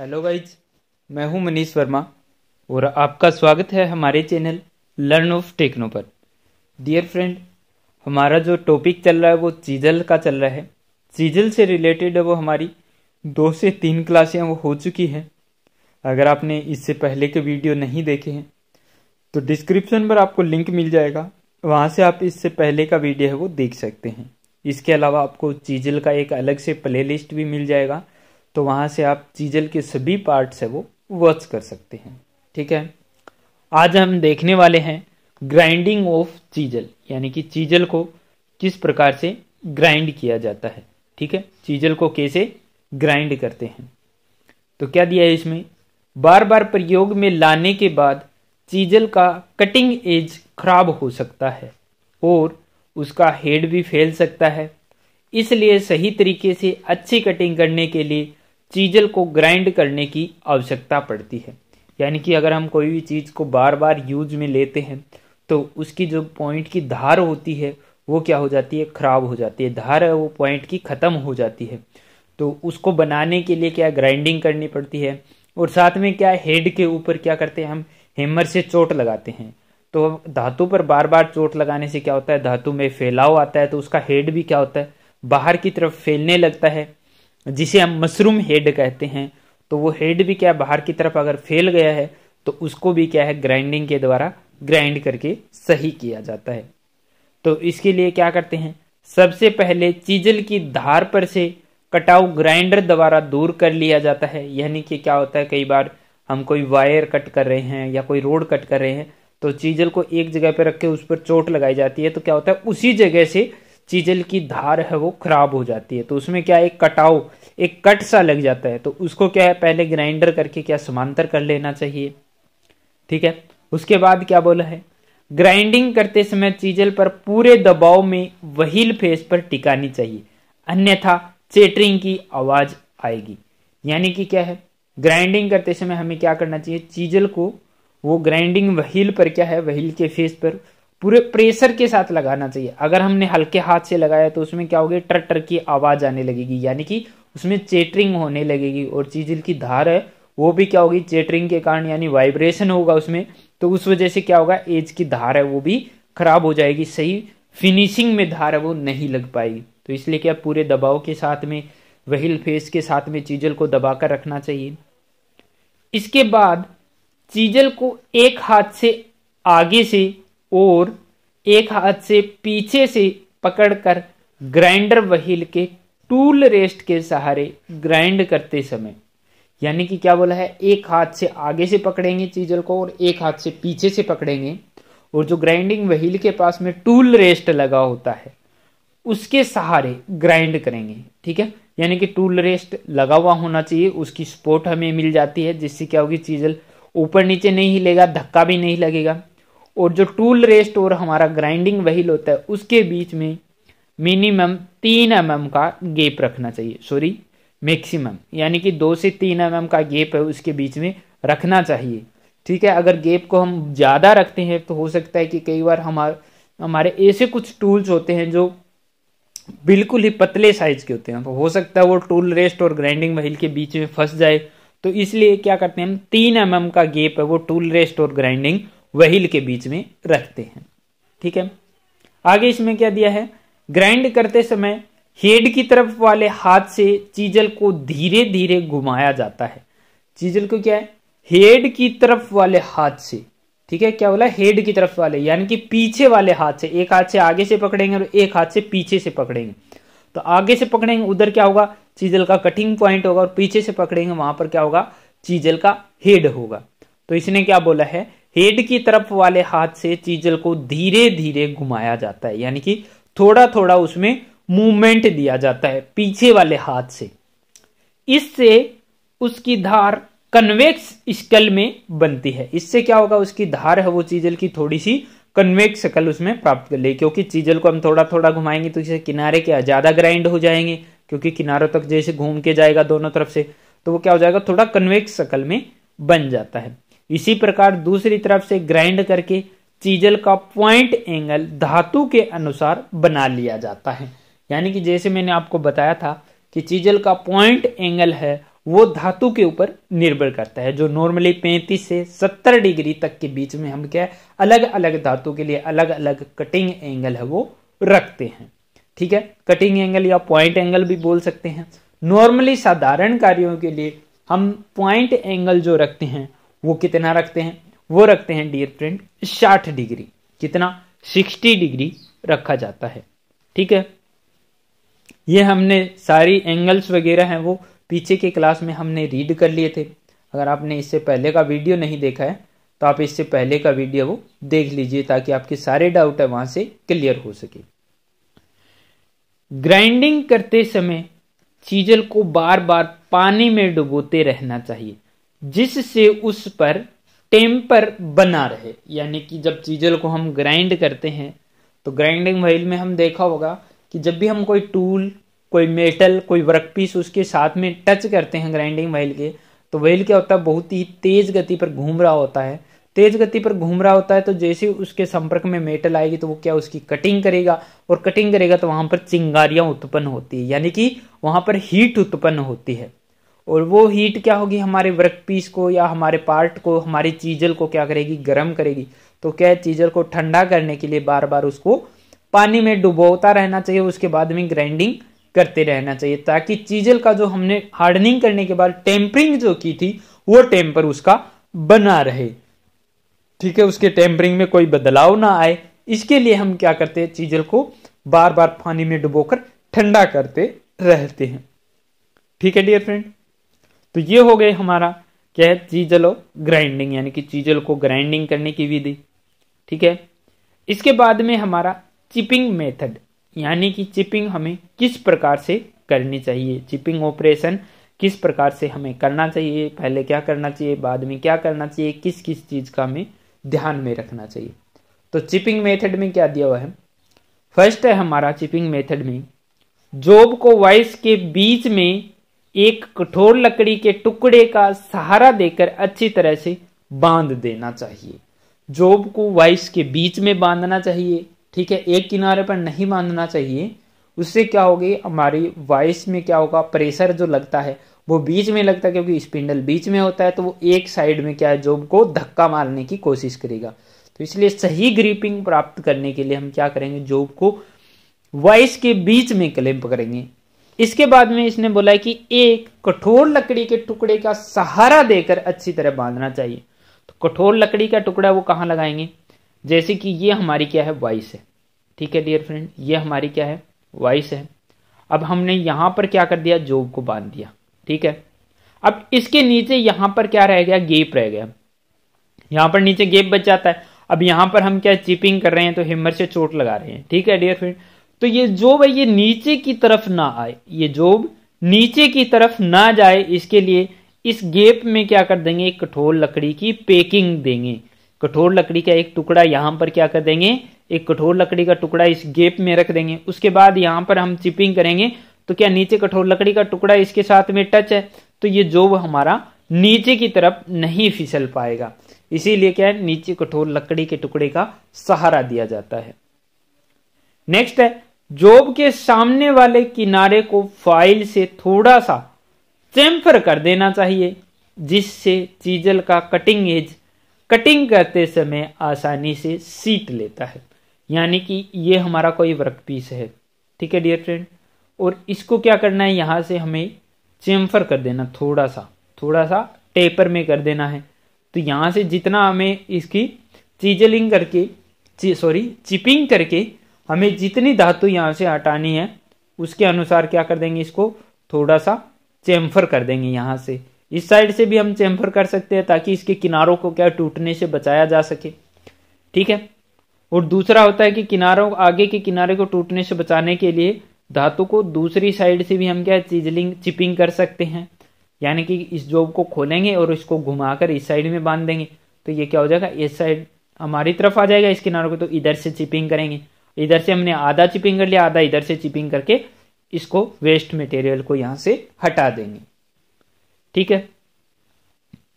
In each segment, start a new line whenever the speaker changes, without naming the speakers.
Hello guys, मैं हूं मनीष वर्मा और आपका स्वागत है हमारे चैनल लर्न ऑफ टेक्नो पर। डियर फ्रेंड, हमारा जो टॉपिक चल रहा है वो चीजल का चल रहा है। चीजल से रिलेटेड वो हमारी 2 से 3 क्लासें वो हो चुकी हैं। अगर आपने इससे पहले के वीडियो नहीं देखे हैं तो डिस्क्रिप्शन पर आपको लिंक मिल जाएगा, वहाँ से आप इससे पहले का वीडियो है वो देख सकते हैं। इसके अलावा आपको चीजल का एक अलग से प्ले लिस्ट भी मिल जाएगा, तो वहाँ से आप चीजल के सभी पार्ट्स है वो वॉच कर सकते हैं। ठीक है, आज हम देखने वाले हैं ग्राइंडिंग ऑफ चीजल, यानी कि चीजल को किस प्रकार से ग्राइंड किया जाता है। ठीक है, चीजल को कैसे ग्राइंड करते हैं। तो क्या दिया है इसमें, बार बार प्रयोग में लाने के बाद चीजल का कटिंग एज खराब हो सकता है और उसका हेड भी फैल सकता है। इसलिए सही तरीके से अच्छी कटिंग करने के लिए चीजल को ग्राइंड करने की आवश्यकता पड़ती है। यानी कि अगर हम कोई भी चीज़ को बार बार यूज में लेते हैं तो उसकी जो पॉइंट की धार होती है वो क्या हो जाती है, खराब हो जाती है। धार है वो पॉइंट की ख़त्म हो जाती है, तो उसको बनाने के लिए क्या ग्राइंडिंग करनी पड़ती है। और साथ में क्या हेड के ऊपर क्या करते हैं, हम हैमर से चोट लगाते हैं। तो धातु पर बार बार चोट लगाने से क्या होता है, धातु में फैलाव आता है, तो उसका हेड भी क्या होता है, बाहर की तरफ फैलने लगता है, जिसे हम मशरूम हेड कहते हैं। तो वो हेड भी क्या बाहर की तरफ अगर फैल गया है तो उसको भी क्या है ग्राइंडिंग के द्वारा ग्राइंड करके सही किया जाता है। तो इसके लिए क्या करते हैं, सबसे पहले चीजल की धार पर से कटाव ग्राइंडर द्वारा दूर कर लिया जाता है। यानी कि क्या होता है, कई बार हम कोई वायर कट कर रहे हैं या कोई रोड कट कर रहे हैं तो चीजल को एक जगह पर रख के उस पर चोट लगाई जाती है, तो क्या होता है उसी जगह से चीजल की धार है वो खराब हो जाती है। तो उसमें क्या एक कटाव, एक कट सा लग जाता है, तो उसको क्या है पहले ग्राइंडर करके क्या समांतर कर लेना चाहिए। ठीक है, उसके बाद क्या बोला है, ग्राइंडिंग करते समय चीजल पर पूरे दबाव में व्हील फेस पर टिकानी चाहिए, अन्यथा चेटरिंग की आवाज आएगी। यानी कि क्या है, ग्राइंडिंग करते समय हमें क्या करना चाहिए, चीजल को वो ग्राइंडिंग व्हील पर क्या है, व्हील के फेस पर पूरे प्रेशर के साथ लगाना चाहिए। अगर हमने हल्के हाथ से लगाया तो उसमें क्या होगी, टर टर की आवाज आने लगेगी, यानी कि उसमें चेटरिंग होने लगेगी। और चीजल की धार है वो भी क्या होगी, चेटरिंग के कारण यानी वाइब्रेशन होगा उसमें, तो उस वजह से क्या होगा, एज की धार है वो भी खराब हो जाएगी, सही फिनिशिंग में धार है वो नहीं लग पाएगी। तो इसलिए क्या पूरे दबाव के साथ में व्हील फेस के साथ में चीजल को दबाकर रखना चाहिए। इसके बाद चीजल को एक हाथ से आगे से और एक हाथ से पीछे से पकड़कर ग्राइंडर व्हील के टूल रेस्ट के सहारे ग्राइंड करते समय, यानी कि क्या बोला है, एक हाथ से आगे से पकड़ेंगे चीजल को और एक हाथ से पीछे से पकड़ेंगे, और जो ग्राइंडिंग व्हील के पास में टूल रेस्ट लगा होता है उसके सहारे ग्राइंड करेंगे। ठीक है, यानी कि टूल रेस्ट लगा हुआ होना चाहिए, उसकी सपोर्ट हमें मिल जाती है, जिससे क्या होगी, चीजल ऊपर नीचे नहीं हिलेगा, धक्का भी नहीं लगेगा। और जो टूल रेस्ट और हमारा ग्राइंडिंग व्हील होता है उसके बीच में मिनिमम 3 mm का गैप रखना चाहिए, सॉरी मैक्सिमम, यानी कि 2 से 3 mm का गैप है उसके बीच में रखना चाहिए। ठीक है, अगर गैप को हम ज़्यादा रखते हैं तो हो सकता है कि कई बार हमारे ऐसे कुछ टूल्स होते हैं जो बिल्कुल ही पतले साइज के होते हैं, तो हो सकता है वो टूल रेस्ट और ग्राइंडिंग व्हील के बीच में फंस जाए। तो इसलिए क्या करते हैं, हम 3 mm का गैप है वो टूल रेस्ट और ग्राइंडिंग व्हील के बीच में रखते हैं। ठीक है, आगे इसमें क्या दिया है, ग्राइंड करते समय हेड की तरफ वाले हाथ से चीजल को धीरे धीरे घुमाया जाता है। चीजल को क्या है, हेड की तरफ वाले हाथ से, ठीक है, क्या बोला, हेड की तरफ वाले, यानी कि पीछे वाले हाथ से, एक हाथ से आगे से पकड़ेंगे और एक हाथ से पीछे से पकड़ेंगे। तो आगे से पकड़ेंगे उधर क्या होगा, चीजल का कटिंग पॉइंट होगा, और पीछे से पकड़ेंगे वहां पर क्या होगा, चीजल का हेड होगा। तो इसने क्या बोला है, हेड की तरफ वाले हाथ से चीजल को धीरे धीरे घुमाया जाता है, यानी कि थोड़ा थोड़ा उसमें मूवमेंट दिया जाता है पीछे वाले हाथ से। इससे उसकी धार कन्वेक्स स्कल में बनती है। इससे क्या होगा, उसकी धार है वो चीजल की थोड़ी सी कन्वेक्स शक्ल उसमें प्राप्त कर ले, क्योंकि चीजल को हम थोड़ा थोड़ा घुमाएंगे तो इसे किनारे क्या ज्यादा ग्राइंड हो जाएंगे, क्योंकि किनारों तक जैसे घूम के जाएगा दोनों तरफ से, तो वो क्या हो जाएगा, थोड़ा कन्वेक्स शक्ल में बन जाता है। इसी प्रकार दूसरी तरफ से ग्राइंड करके चीजल का पॉइंट एंगल धातु के अनुसार बना लिया जाता है। यानी कि जैसे मैंने आपको बताया था कि चीजल का पॉइंट एंगल है वो धातु के ऊपर निर्भर करता है। जो नॉर्मली 35 से 70 डिग्री तक के बीच में हम क्या है अलग अलग धातु के लिए अलग अलग कटिंग एंगल है वो रखते हैं। ठीक है, कटिंग एंगल या पॉइंट एंगल भी बोल सकते हैं। नॉर्मली साधारण कार्यों के लिए हम पॉइंट एंगल जो रखते हैं वो कितना रखते हैं, वो रखते हैं डियर फ्रेंड 60 डिग्री। कितना, 60 डिग्री रखा जाता है। ठीक है, ये हमने सारी एंगल्स वगैरह हैं वो पीछे के क्लास में हमने रीड कर लिए थे। अगर आपने इससे पहले का वीडियो नहीं देखा है तो आप इससे पहले का वीडियो वो देख लीजिए ताकि आपके सारे डाउट है वहां से क्लियर हो सके। ग्राइंडिंग करते समय चीजल को बार बार पानी में डुबोते रहना चाहिए जिससे उस पर टेम्पर बना रहे। यानी कि जब चीजल को हम ग्राइंड करते हैं तो ग्राइंडिंग व्हील में हम देखा होगा कि जब भी हम कोई टूल, कोई मेटल, कोई वर्कपीस उसके साथ में टच करते हैं ग्राइंडिंग व्हील के, तो व्हील क्या होता है बहुत ही तेज गति पर घूम रहा होता है। तेज गति पर घूम रहा होता है तो जैसे उसके संपर्क में मेटल आएगी तो वो क्या उसकी कटिंग करेगा, और कटिंग करेगा तो वहां पर चिंगारियां उत्पन्न होती है, यानी कि वहां पर हीट उत्पन्न होती है। और वो हीट क्या होगी हमारे वर्कपीस को या हमारे पार्ट को, हमारी चीजल को क्या करेगी, गर्म करेगी। तो क्या है चीजल को ठंडा करने के लिए बार बार उसको पानी में डुबोता रहना चाहिए, उसके बाद में ग्राइंडिंग करते रहना चाहिए ताकि चीजल का जो हमने हार्डनिंग करने के बाद टेम्परिंग जो की थी वो टेम्पर उसका बना रहे। ठीक है, उसके टेम्परिंग में कोई बदलाव ना आए, इसके लिए हम क्या करते हैं चीजल को बार बार पानी में डुबोकर ठंडा करते रहते हैं। ठीक है डियर फ्रेंड, तो ये हो गए हमारा क्या है चीजल और ग्राइंडिंग, यानी कि चीजल को ग्राइंडिंग करने की विधि। ठीक है, इसके बाद में हमारा चिपिंग मेथड, यानी कि चिपिंग हमें किस प्रकार से करनी चाहिए, चिपिंग ऑपरेशन किस प्रकार से हमें करना चाहिए, पहले क्या करना चाहिए, बाद में क्या करना चाहिए, किस किस चीज का हमें ध्यान में रखना चाहिए। तो चिपिंग मेथड में क्या दिया हुआ है, फर्स्ट है हमारा चिपिंग मेथड में जॉब को वाइस के बीच में एक कठोर लकड़ी के टुकड़े का सहारा देकर अच्छी तरह से बांध देना चाहिए। जॉब को वाइस के बीच में बांधना चाहिए। ठीक है, एक किनारे पर नहीं बांधना चाहिए, उससे क्या होगी हमारी वाइस में क्या होगा प्रेशर जो लगता है वो बीच में लगता है, क्योंकि स्पिंडल बीच में होता है तो वो एक साइड में क्या है जॉब को धक्का मारने की कोशिश करेगा। तो इसलिए सही ग्रिपिंग प्राप्त करने के लिए हम क्या करेंगे, जॉब को वाइस के बीच में क्लैंप करेंगे। इसके बाद में इसने बोला है कि एक कठोर लकड़ी के टुकड़े का सहारा देकर अच्छी तरह बांधना चाहिए। तो कठोर लकड़ी का टुकड़ा वो कहाँ लगाएंगे, जैसे कि ये हमारी क्या है वाइस है। ठीक है डियर फ्रेंड, ये हमारी क्या है वाइस है। अब हमने यहां पर क्या कर दिया, जॉब को बांध दिया। ठीक है, अब इसके नीचे यहां पर क्या रह गया, गैप रह गया, यहां पर नीचे गैप बच जाता है। अब यहां पर हम क्या चिपिंग कर रहे हैं तो हैमर से चोट लगा रहे हैं। ठीक है डियर फ्रेंड, तो ये जॉब है ये नीचे की तरफ ना आए, ये जॉब नीचे की तरफ ना जाए, इसके लिए इस गैप में क्या कर देंगे, एक कठोर लकड़ी की पैकिंग देंगे। कठोर लकड़ी का एक टुकड़ा यहां पर क्या कर देंगे, एक कठोर लकड़ी का टुकड़ा इस गैप में रख देंगे। उसके बाद यहां पर हम चिपिंग करेंगे तो क्या नीचे कठोर लकड़ी का टुकड़ा इसके साथ में टच है तो ये जॉब हमारा नीचे की तरफ नहीं फिसल पाएगा, इसीलिए क्या है नीचे कठोर लकड़ी के टुकड़े का सहारा दिया जाता है। नेक्स्ट है जॉब के सामने वाले किनारे को फाइल से थोड़ा सा चैम्फर कर देना चाहिए जिससे चीजल का कटिंग एज कटिंग करते समय आसानी से सीट लेता है। यानी कि ये हमारा कोई वर्कपीस है। ठीक है डियर फ्रेंड, और इसको क्या करना है, यहां से हमें चेम्फर कर देना, थोड़ा सा टेपर में कर देना है। तो यहां से जितना हमें इसकी चिजलिंग करके चिपिंग करके हमें जितनी धातु यहां से हटानी है उसके अनुसार क्या कर देंगे, इसको थोड़ा सा चेम्फर कर देंगे। यहां से इस साइड से भी हम चेम्फर कर सकते हैं ताकि इसके किनारों को क्या टूटने से बचाया जा सके। ठीक है, और दूसरा होता है कि किनारों आगे के किनारे को टूटने से बचाने के लिए धातु को दूसरी साइड से भी हम क्या चिपिंग कर सकते हैं। यानी कि इस जॉब को खोलेंगे और इसको घुमाकर इस साइड में बांध देंगे तो ये क्या हो जाएगा, इस साइड हमारी तरफ आ जाएगा इस किनारों को, तो इधर से चिपिंग करेंगे। इधर से हमने आधा चिपिंग कर लिया, आधा इधर से चिपिंग करके इसको वेस्ट मटेरियल को यहां से हटा देंगे। ठीक है,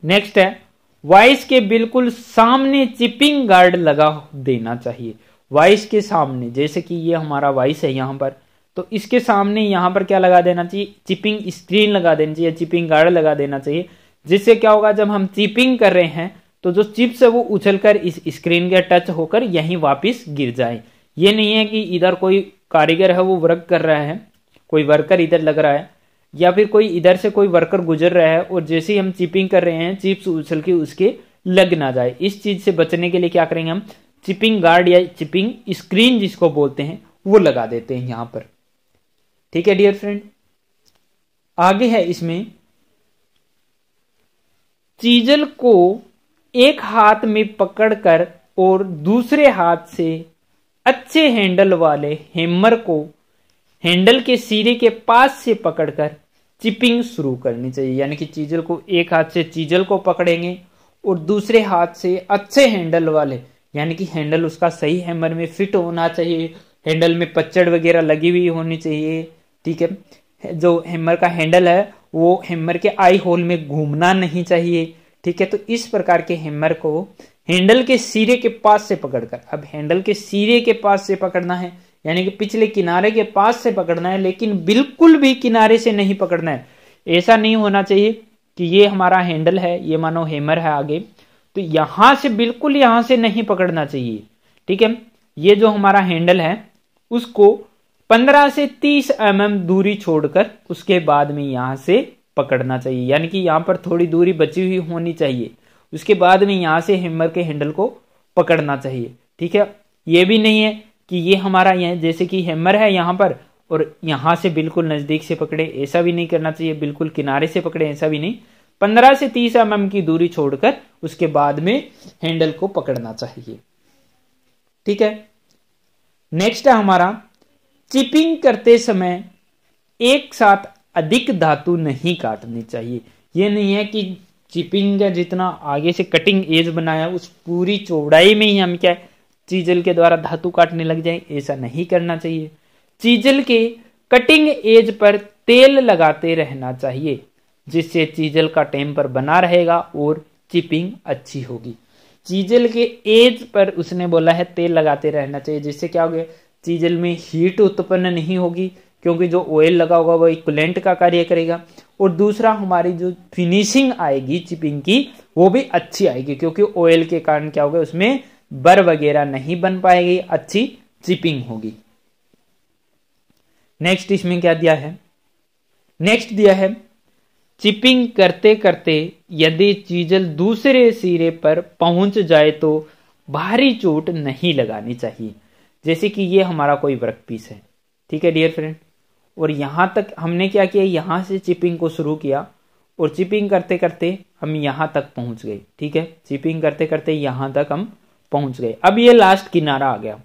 नेक्स्ट है वाइस के बिल्कुल सामने चिपिंग गार्ड लगा देना चाहिए। वाइस के सामने, जैसे कि ये हमारा वाइस है, यहां पर तो इसके सामने यहाँ पर क्या लगा देना चाहिए, चिपिंग स्क्रीन लगा देनी चाहिए, चिपिंग गार्ड लगा देना चाहिए, जिससे क्या होगा जब हम चिपिंग कर रहे हैं तो जो चिप्स है वो उछलकर इस स्क्रीन के टच होकर यहीं वापस गिर जाए। ये नहीं है कि इधर कोई कारीगर है वो वर्क कर रहा है, कोई वर्कर इधर लग रहा है, या फिर कोई इधर से कोई वर्कर गुजर रहा है और जैसे ही हम चिपिंग कर रहे हैं चिप्स उछल के उसके लग ना जाए। इस चीज से बचने के लिए क्या करेंगे, हम चिपिंग गार्ड या चिपिंग स्क्रीन जिसको बोलते हैं वो लगा देते हैं यहां पर। ठीक है डियर फ्रेंड, आगे है इसमें चीजल को एक हाथ में पकड़कर और दूसरे हाथ से अच्छे हैंडल वाले हैमर को हैंडल के सिरे के पास से पकड़कर चिपिंग शुरू करनी चाहिए। यानी कि चीजल को एक हाथ से चीजल को पकड़ेंगे और दूसरे हाथ से अच्छे हैंडल वाले, यानी कि हैंडल उसका सही हैमर में फिट होना चाहिए, हैंडल में पच्चड़ वगैरह लगी हुई होनी चाहिए। ठीक है, जो हैमर का हैंडल है वो हैमर के आई होल में घूमना नहीं चाहिए। ठीक है, तो इस प्रकार के हैमर को हैंडल के सिरे के पास से पकड़कर, अब हैंडल के सिरे के पास से पकड़ना है यानी कि पिछले किनारे के पास से पकड़ना है, लेकिन बिल्कुल भी किनारे से नहीं पकड़ना है। ऐसा नहीं होना चाहिए कि ये हमारा हैंडल है, ये मानो हैमर है आगे, तो यहां से बिल्कुल यहां से नहीं पकड़ना चाहिए। ठीक है, ये जो हमारा हैंडल है उसको 15 से 30 mm दूरी छोड़कर उसके बाद में यहां से पकड़ना चाहिए। यानी कि यहां पर थोड़ी दूरी बची हुई होनी चाहिए, उसके बाद में यहां से हैमर के हैंडल को पकड़ना चाहिए। ठीक है, ये भी नहीं है कि ये हमारा यहाँ जैसे कि हैमर है यहाँ पर और यहां से बिल्कुल नजदीक से पकड़े, ऐसा भी नहीं करना चाहिए, बिल्कुल किनारे से पकड़े ऐसा भी नहीं। 15 से 30 mm की दूरी छोड़कर उसके बाद में हैंडल को पकड़ना चाहिए। ठीक है, नेक्स्ट है हमारा चिपिंग करते समय एक साथ अधिक धातु नहीं काटनी चाहिए। ये नहीं है कि चिपिंग का जितना आगे से कटिंग एज बनाया उस पूरी चौड़ाई में ही हम क्या चीजल के द्वारा धातु काटने लग जाए, ऐसा नहीं करना चाहिए। चीजल के कटिंग एज पर तेल लगाते रहना चाहिए, जिससे चीजल का टेम्पर बना रहेगा और चिपिंग अच्छी होगी। चीजल के एज पर उसने बोला है तेल लगाते रहना चाहिए, जिससे क्या होगा, चीजल में हीट उत्पन्न नहीं होगी, क्योंकि जो ऑयल लगा होगा वो इक्वलेंट का कार्य करेगा। और दूसरा हमारी जो फिनिशिंग आएगी चिपिंग की वो भी अच्छी आएगी, क्योंकि ऑयल के कारण क्या होगा, उसमें बर वगैरह नहीं बन पाएगी, अच्छी चिपिंग होगी। नेक्स्ट इसमें क्या दिया है, नेक्स्ट दिया है चिपिंग करते करते यदि चीजल दूसरे सिरे पर पहुंच जाए तो भारी चोट नहीं लगानी चाहिए। जैसे कि ये हमारा कोई वर्क पीस है, ठीक है डियर फ्रेंड, और यहां तक हमने क्या किया, यहां से चिपिंग को शुरू किया और चिपिंग करते करते हम यहां तक पहुंच गए। ठीक है, चिपिंग करते करते यहां तक हम पहुंच गए। अब ये लास्ट किनारा आ गया,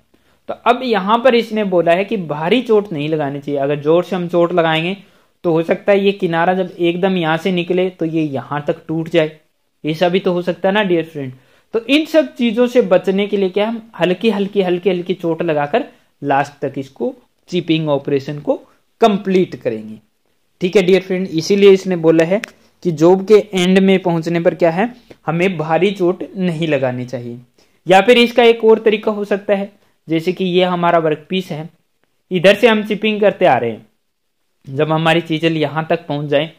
तो अब यहां पर इसने बोला है कि भारी चोट नहीं लगानी चाहिए। अगर जोर से हम चोट लगाएंगे तो हो सकता है ये किनारा जब एकदम यहां से निकले तो ये यहां तक टूट जाए, ऐसा भी तो हो सकता है ना डियर फ्रेंड। तो इन सब चीजों से बचने के लिए क्या हम हल्की हल्की चोट लगाकर लास्ट तक इसको चिपिंग ऑपरेशन को कंप्लीट करेंगे। ठीक है डियर फ्रेंड, इसीलिए इसने बोला है कि जॉब के एंड में पहुंचने पर क्या है, हमें भारी चोट नहीं लगानी चाहिए। या फिर इसका एक और तरीका हो सकता है, जैसे कि ये हमारा वर्क पीस है, इधर से हम चिपिंग करते आ रहे हैं, जब हमारी चीजल यहां तक पहुंच जाए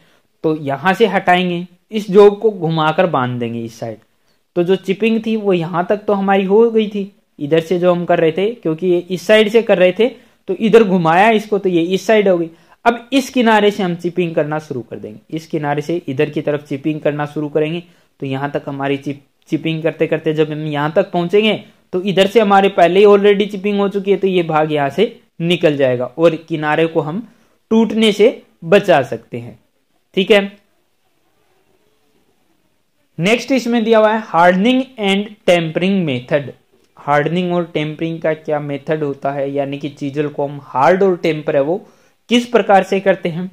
तो यहां से हटाएंगे, इस जॉब को घुमाकर बांध देंगे इस साइड, तो जो चिपिंग थी वो यहां तक तो हमारी हो गई थी, इधर से जो हम कर रहे थे, क्योंकि ये इस साइड से कर रहे थे तो इधर घुमाया इसको तो ये इस साइड हो गई। अब इस किनारे से हम चिपिंग करना शुरू कर देंगे, इस किनारे से इधर की तरफ चिपिंग करना शुरू करेंगे, तो यहां तक हमारी चिपिंग करते करते जब हम यहां तक पहुंचेंगे तो इधर से हमारे पहले ही ऑलरेडी चिपिंग हो चुकी है, तो ये भाग यहां से निकल जाएगा और किनारे को हम टूटने से बचा सकते हैं। ठीक है, नेक्स्ट इसमें दिया हुआ है hardening and tempering method. Hardening और टेम्परिंग का क्या मेथड होता है, यानी कि चीजल को हम हार्ड और टेम्पर है वो किस प्रकार से करते हैं।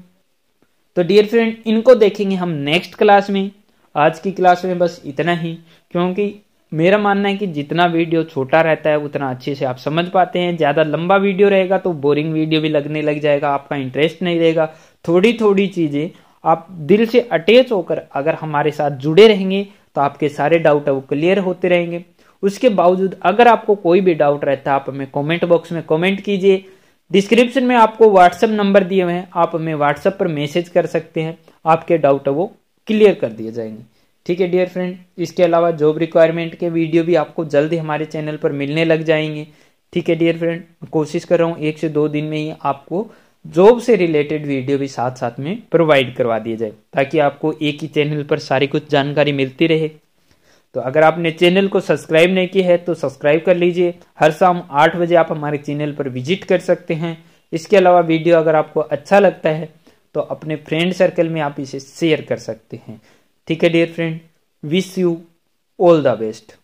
तो डियर फ्रेंड, इनको देखेंगे हम नेक्स्ट क्लास में। आज की क्लास में बस इतना ही, क्योंकि मेरा मानना है कि जितना वीडियो छोटा रहता है उतना अच्छे से आप समझ पाते हैं। ज्यादा लंबा वीडियो रहेगा तो बोरिंग वीडियो भी लगने लग जाएगा, आपका इंटरेस्ट नहीं रहेगा। थोड़ी थोड़ी चीजें आप दिल से अटैच होकर अगर हमारे साथ जुड़े रहेंगे तो आपके सारे डाउट है वो क्लियर होते रहेंगे। उसके बावजूद अगर आपको कोई भी डाउट रहता है आप हमें कमेंट बॉक्स में कमेंट कीजिए, डिस्क्रिप्शन में आपको व्हाट्सएप नंबर दिए हुए हैं, आप हमें व्हाट्सएप पर मैसेज कर सकते हैं, आपके डाउट है वो क्लियर कर दिए जाएंगे। ठीक है डियर फ्रेंड, इसके अलावा जॉब रिक्वायरमेंट के वीडियो भी आपको जल्द ही हमारे चैनल पर मिलने लग जाएंगे। ठीक है डियर फ्रेंड, कोशिश कर रहा हूँ 1 से 2 दिन में ही आपको जॉब से रिलेटेड वीडियो भी साथ साथ में प्रोवाइड करवा दिया जाए, ताकि आपको एक ही चैनल पर सारी कुछ जानकारी मिलती रहे। तो अगर आपने चैनल को सब्सक्राइब नहीं किया है तो सब्सक्राइब कर लीजिए। हर शाम 8 बजे आप हमारे चैनल पर विजिट कर सकते हैं। इसके अलावा वीडियो अगर आपको अच्छा लगता है तो अपने फ्रेंड सर्कल में आप इसे शेयर कर सकते हैं। ठीक है dear friend, wish you all the best.